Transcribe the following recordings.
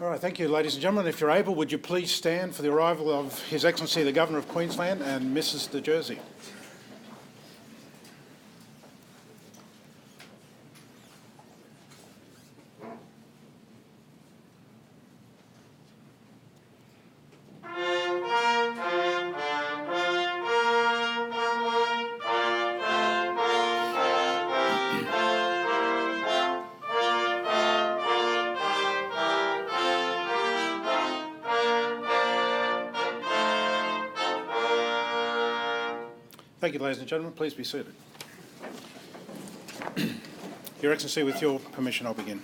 All right, thank you, ladies and gentlemen. If you're able, would you please stand for the arrival of His Excellency the Governor of Queensland and Mrs. de Jersey. Thank you, ladies and gentlemen. Please be seated. Your Excellency, with your permission, I'll begin.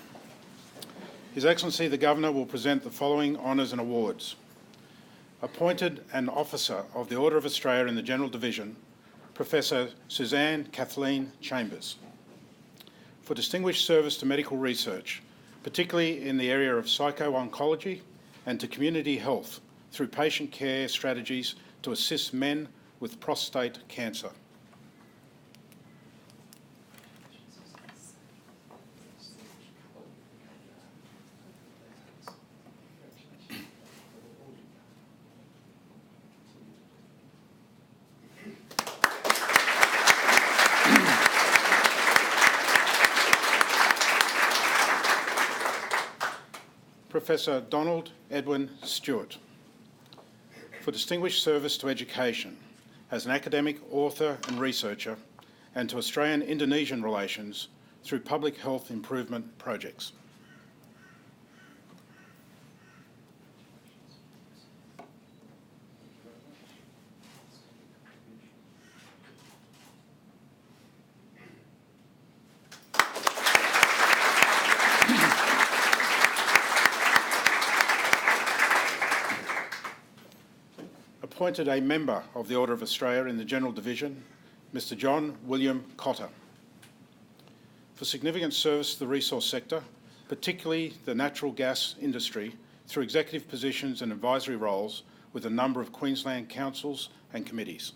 His Excellency the Governor will present the following honours and awards. Appointed an Officer of the Order of Australia in the General Division, Professor Suzanne Kathleen Chambers. For distinguished service to medical research, particularly in the area of psycho-oncology and to community health through patient care strategies to assist men with prostate cancer. Professor Donald Edwin Stewart. For distinguished service to education, as an academic, author and researcher, and to Australian-Indonesian relations through public health improvement projects. Appointed a member of the Order of Australia in the General Division, Mr. John William Cotter. For significant service to the resource sector, particularly the natural gas industry, through executive positions and advisory roles with a number of Queensland councils and committees.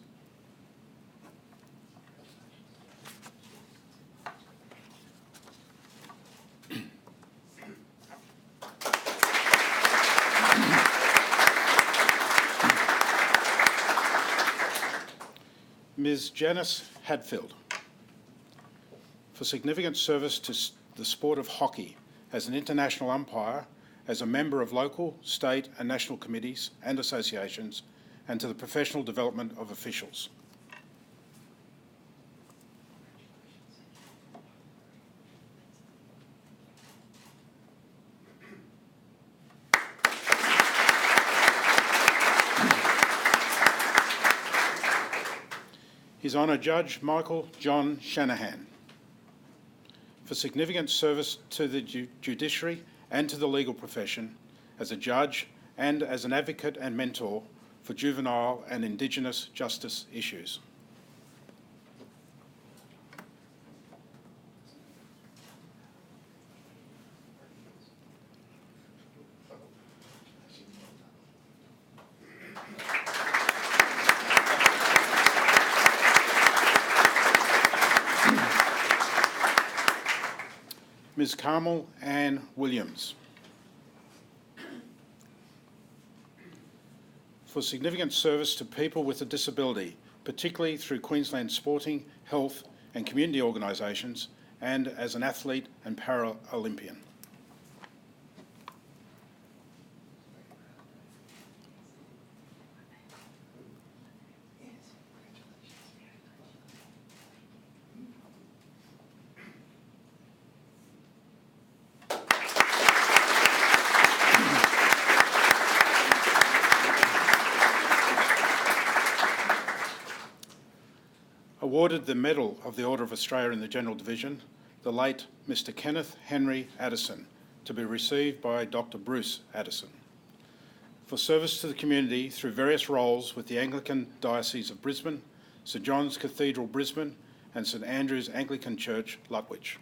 Ms. Janice Hadfield. For significant service to the sport of hockey as an international umpire, as a member of local, state and national committees and associations, and to the professional development of officials. His Honour Judge Michael John Shanahan. For significant service to the judiciary and to the legal profession as a judge and as an advocate and mentor for juvenile and Indigenous justice issues. Ms. Carmel Ann Williams. For significant service to people with a disability, particularly through Queensland sporting, health and community organisations, and as an athlete and Paralympian. Awarded the Medal of the Order of Australia in the General Division, the late Mr. Kenneth Henry Addison, to be received by Dr. Bruce Addison. For service to the community through various roles with the Anglican Diocese of Brisbane, St John's Cathedral Brisbane and St Andrew's Anglican Church Lutwyche.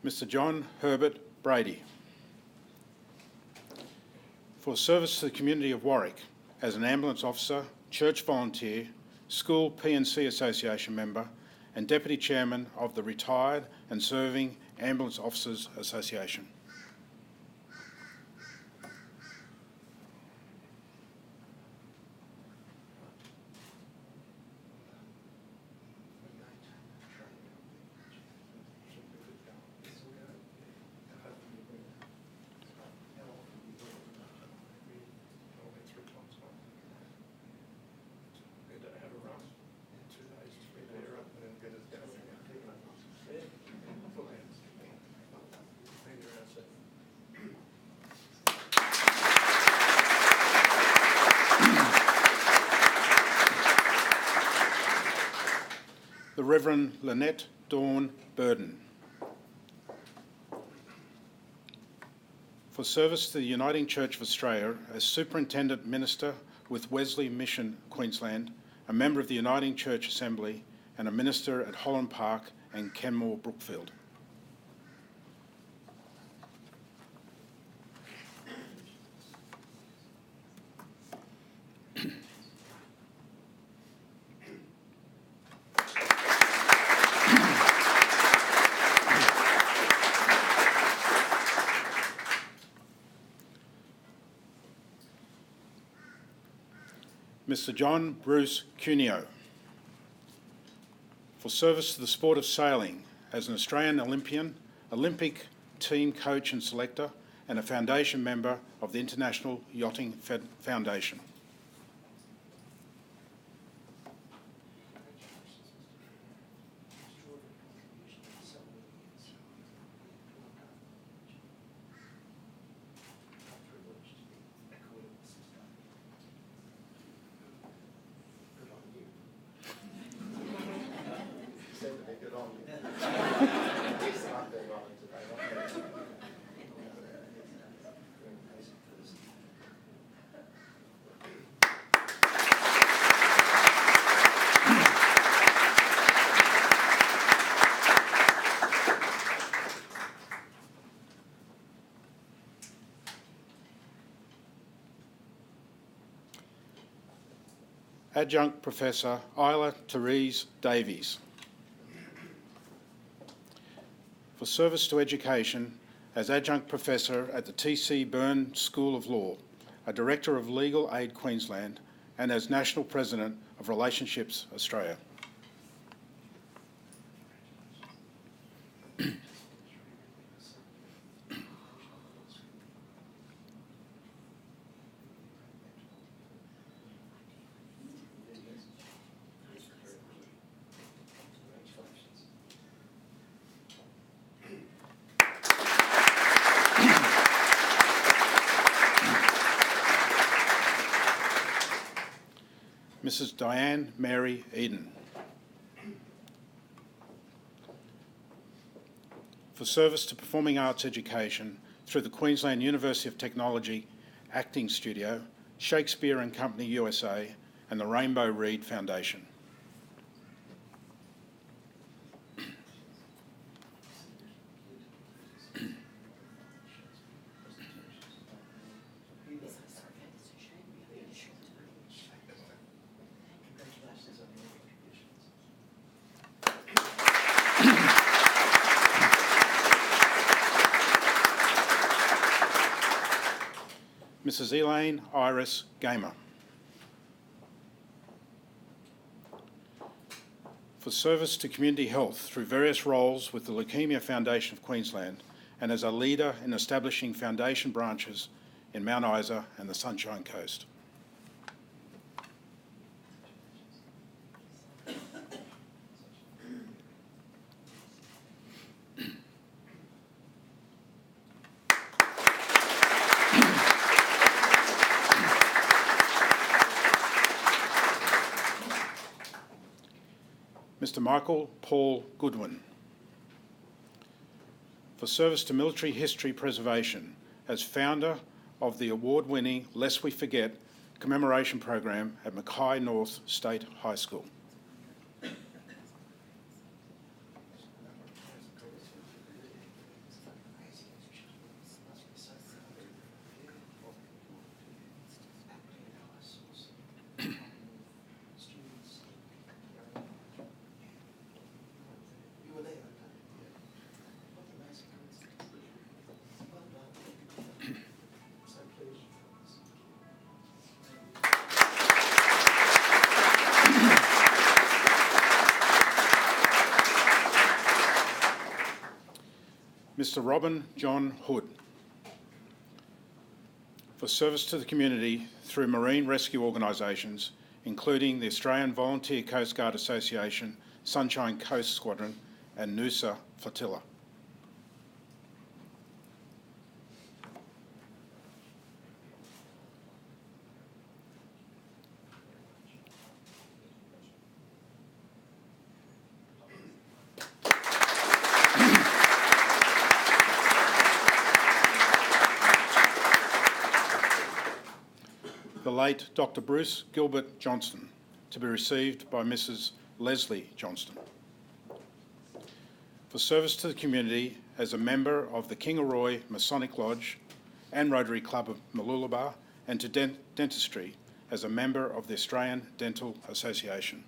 Mr. John Herbert Brady. For service to the community of Warwick as an ambulance officer, church volunteer, school P&C Association member, and Deputy Chairman of the Retired and Serving Ambulance Officers Association. The Reverend Lynette Dawn Burden. For service to the Uniting Church of Australia as Superintendent Minister with Wesley Mission, Queensland, a member of the Uniting Church Assembly, and a minister at Holland Park and Kenmore Brookfield. Mr. John Bruce Cuneo. For service to the sport of sailing as an Australian Olympian, Olympic team coach and selector, and a foundation member of the International Yachting Foundation. Adjunct Professor Isla Therese Davies. For service to education as Adjunct Professor at the T.C. Byrne School of Law, a Director of Legal Aid Queensland, and as National President of Relationships Australia. Mrs. Diane Mary Eden. For service to performing arts education through the Queensland University of Technology Acting Studio, Shakespeare and Company USA, and the Rainbow Reed Foundation. Mrs. Elaine Iris Gamer. For service to community health through various roles with the Leukaemia Foundation of Queensland and as a leader in establishing foundation branches in Mount Isa and the Sunshine Coast. Mr. Michael Paul Goodwin. For service to military history preservation as founder of the award-winning Lest We Forget commemoration program at Mackay North State High School. Mr. Robin John Hood, for service to the community through marine rescue organisations, including the Australian Volunteer Coast Guard Association, Sunshine Coast Squadron and Noosa Flotilla. The late Dr. Bruce Gilbert Johnston, to be received by Mrs. Leslie Johnston. For service to the community as a member of the Kingaroy Masonic Lodge and Rotary Club of Mooloolaba, and to dentistry as a member of the Australian Dental Association.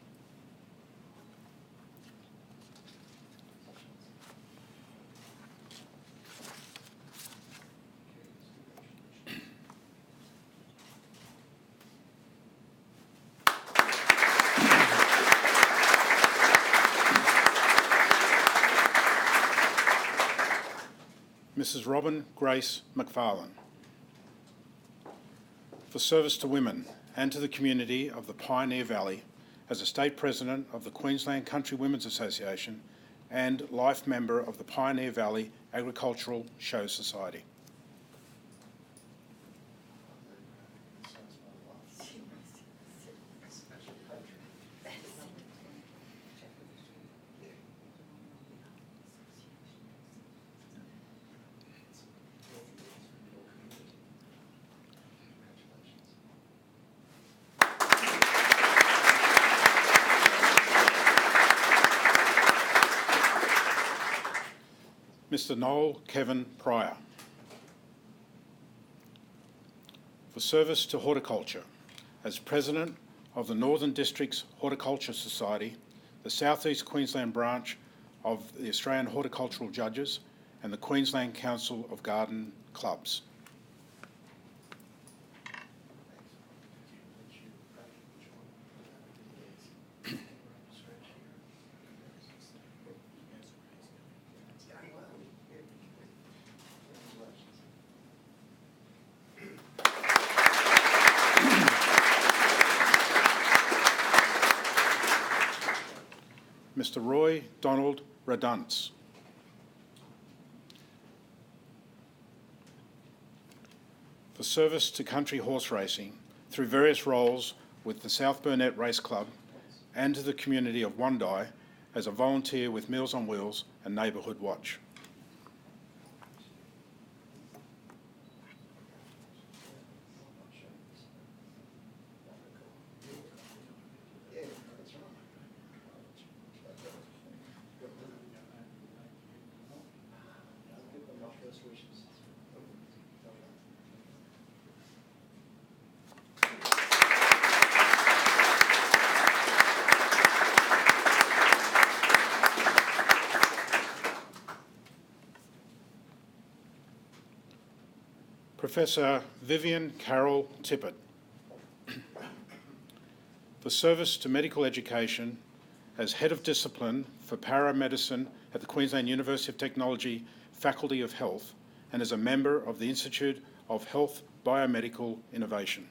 Mrs. Robin Grace McFarlane, for service to women and to the community of the Pioneer Valley as a State President of the Queensland Country Women's Association and life member of the Pioneer Valley Agricultural Show Society. Mr. Noel Kevin Pryor, for service to horticulture as President of the Northern Districts Horticulture Society, the South East Queensland branch of the Australian Horticultural Judges and the Queensland Council of Garden Clubs. Mr. Roy Donald Raduntz, for service to country horse racing through various roles with the South Burnett Race Club and to the community of Wondai as a volunteer with Meals on Wheels and Neighbourhood Watch. Professor Vivian Carroll Tippett, for service to medical education as Head of Discipline for Paramedicine at the Queensland University of Technology Faculty of Health and as a member of the Institute of Health Biomedical Innovation.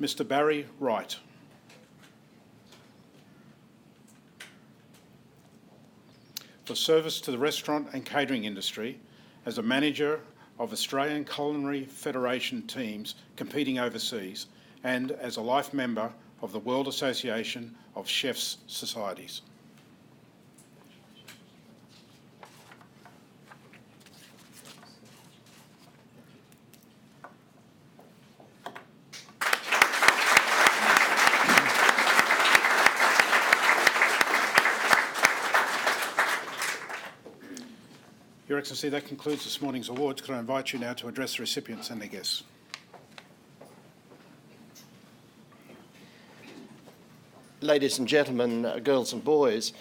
Mr. Barry Wright, for service to the restaurant and catering industry as a manager of Australian Culinary Federation teams competing overseas and as a life member of the World Association of Chefs Societies. Your Excellency, that concludes this morning's awards. Could I invite you now to address the recipients and their guests? Ladies and gentlemen, girls and boys,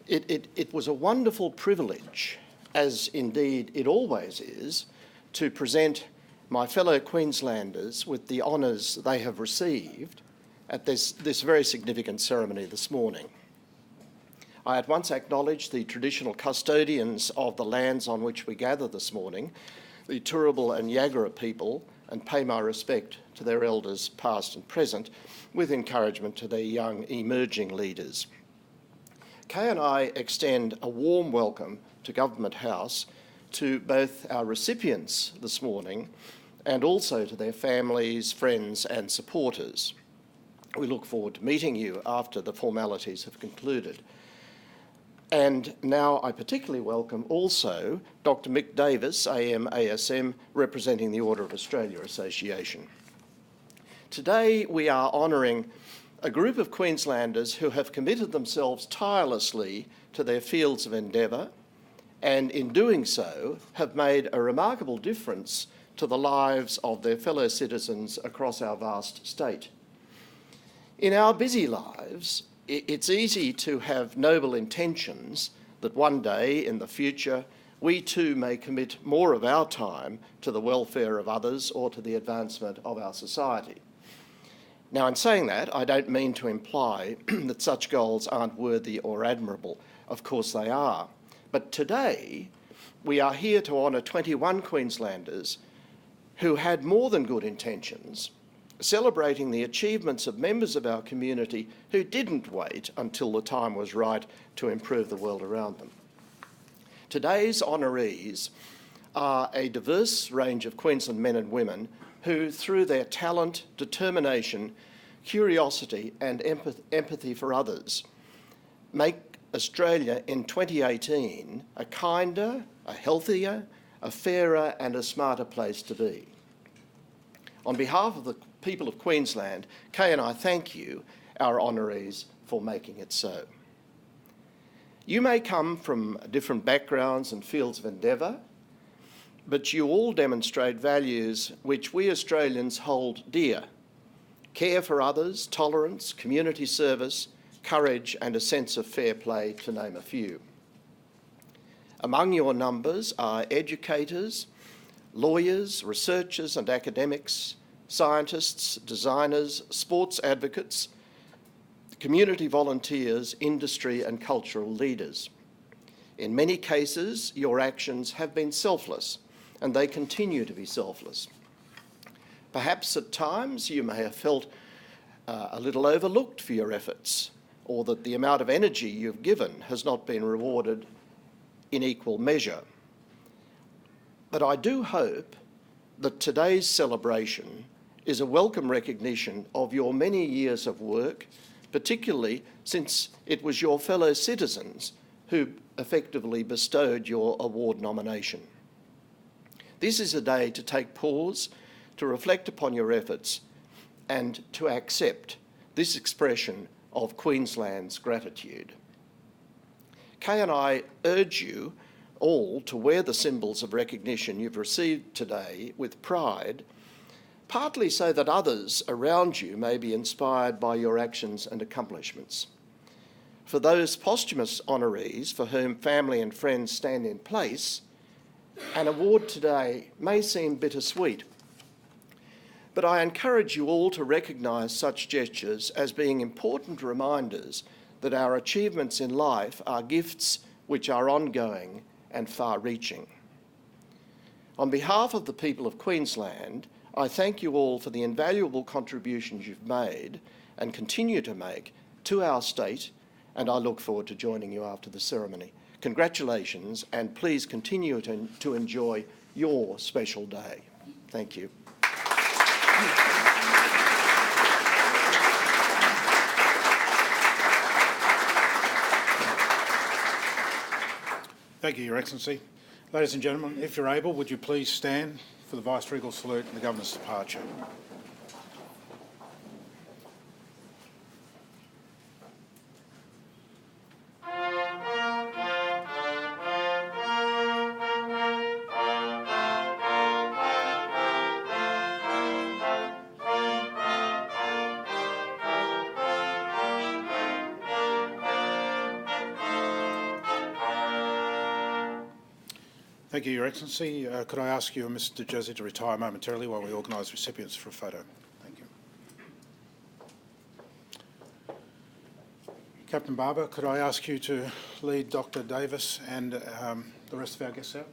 It was a wonderful privilege, as indeed it always is, to present my fellow Queenslanders with the honours they have received at this very significant ceremony this morning. I at once acknowledge the traditional custodians of the lands on which we gather this morning, the Turrbal and Yagara people, and pay my respect to their elders past and present, with encouragement to their young emerging leaders. Kay and I extend a warm welcome to Government House to both our recipients this morning and also to their families, friends and supporters. We look forward to meeting you after the formalities have concluded. And now I particularly welcome also Dr. Mick Davis, AM, ASM, representing the Order of Australia Association. Today we are honouring a group of Queenslanders who have committed themselves tirelessly to their fields of endeavour and in doing so have made a remarkable difference to the lives of their fellow citizens across our vast state. In our busy lives, it's easy to have noble intentions that one day in the future we too may commit more of our time to the welfare of others or to the advancement of our society. Now, in saying that, I don't mean to imply that such goals aren't worthy or admirable. Of course they are. But today, we are here to honour 21 Queenslanders who had more than good intentions, celebrating the achievements of members of our community who didn't wait until the time was right to improve the world around them. Today's honorees are a diverse range of Queensland men and women who, through their talent, determination, curiosity and empathy for others, make Australia in 2018 a kinder, a healthier, a fairer and a smarter place to be. On behalf of the people of Queensland, Kay and I thank you, our honorees, for making it so. You may come from different backgrounds and fields of endeavour, but you all demonstrate values which we Australians hold dear: care for others, tolerance, community service, courage and a sense of fair play, to name a few. Among your numbers are educators, lawyers, researchers and academics, scientists, designers, sports advocates, community volunteers, industry and cultural leaders. In many cases, your actions have been selfless, and they continue to be selfless. Perhaps at times you may have felt a little overlooked for your efforts, or that the amount of energy you've given has not been rewarded in equal measure. But I do hope that today's celebration is a welcome recognition of your many years of work, particularly since it was your fellow citizens who effectively bestowed your award nomination. This is a day to take pause, to reflect upon your efforts and to accept this expression of Queensland's gratitude. Kay and I urge you all to wear the symbols of recognition you've received today with pride, partly so that others around you may be inspired by your actions and accomplishments. For those posthumous honorees for whom family and friends stand in place, an award today may seem bittersweet. But I encourage you all to recognise such gestures as being important reminders that our achievements in life are gifts which are ongoing and far-reaching. On behalf of the people of Queensland, I thank you all for the invaluable contributions you've made and continue to make to our state, and I look forward to joining you after the ceremony. Congratulations, and please continue to enjoy your special day. Thank you. Thank you, Your Excellency. Ladies and gentlemen, if you're able, would you please stand for the Vice-Regal salute and the Governor's departure. Thank you, Your Excellency. Could I ask you and Mr Jersey to retire momentarily while we organise recipients for a photo? Thank you. Captain Barber, could I ask you to lead Dr Davis and the rest of our guests out?